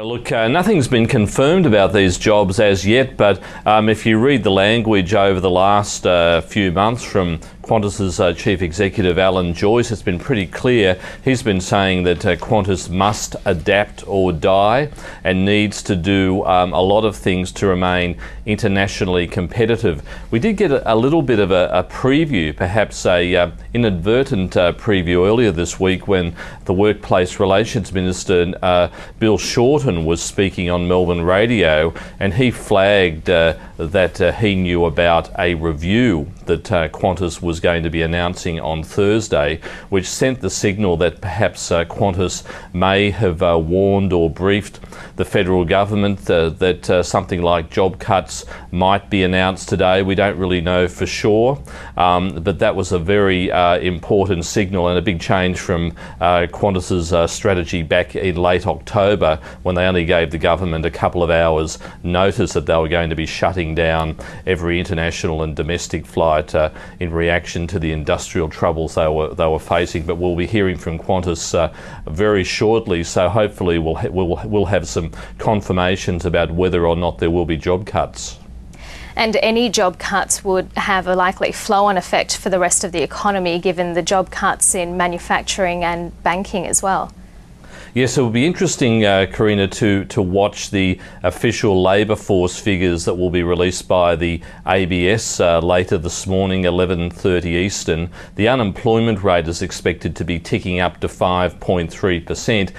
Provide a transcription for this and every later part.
Look, nothing's been confirmed about these jobs as yet, but if you read the language over the last few months from Qantas's Chief Executive Alan Joyce, it's been pretty clear. He's been saying that Qantas must adapt or die and needs to do a lot of things to remain internationally competitive. We did get a little bit of a preview, perhaps a inadvertent preview earlier this week when the Workplace Relations Minister Bill Shorten was speaking on Melbourne radio, and he flagged that he knew about a review that Qantas was going to be announcing on Thursday, which sent the signal that perhaps Qantas may have warned or briefed the federal government that something like job cuts might be announced today. We don't really know for sure, but that was a very important signal and a big change from Qantas's strategy back in late October, when they only gave the government a couple of hours notice that they were going to be shutting down every international and domestic flight in reaction to the industrial troubles they were facing. But we'll be hearing from Qantas very shortly, so hopefully we'll have some confirmations about whether or not there will be job cuts. And any job cuts would have a likely flow-on effect for the rest of the economy, given the job cuts in manufacturing and banking as well. Yes, it will be interesting, Karina, to watch the official labour force figures that will be released by the ABS later this morning, 11:30 Eastern. The unemployment rate is expected to be ticking up to 5.3%,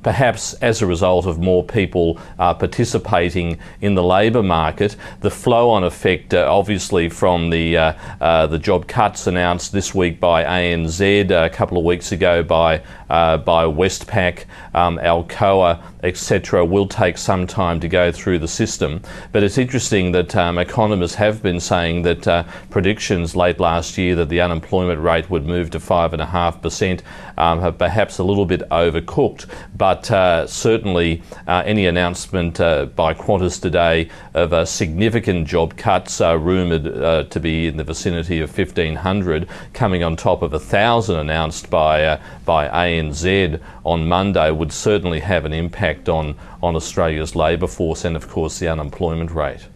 perhaps as a result of more people participating in the labour market. The flow-on effect, obviously, from the job cuts announced this week by ANZ, a couple of weeks ago by Westpac, Alcoa, etc., will take some time to go through the system. But it's interesting that economists have been saying that predictions late last year that the unemployment rate would move to 5.5% have perhaps a little bit overcooked. But certainly any announcement by Qantas today of significant job cuts rumoured to be in the vicinity of 1,500, coming on top of 1,000 announced by ANZ on Monday, would certainly have an impact on Australia's labour force and, of course, the unemployment rate.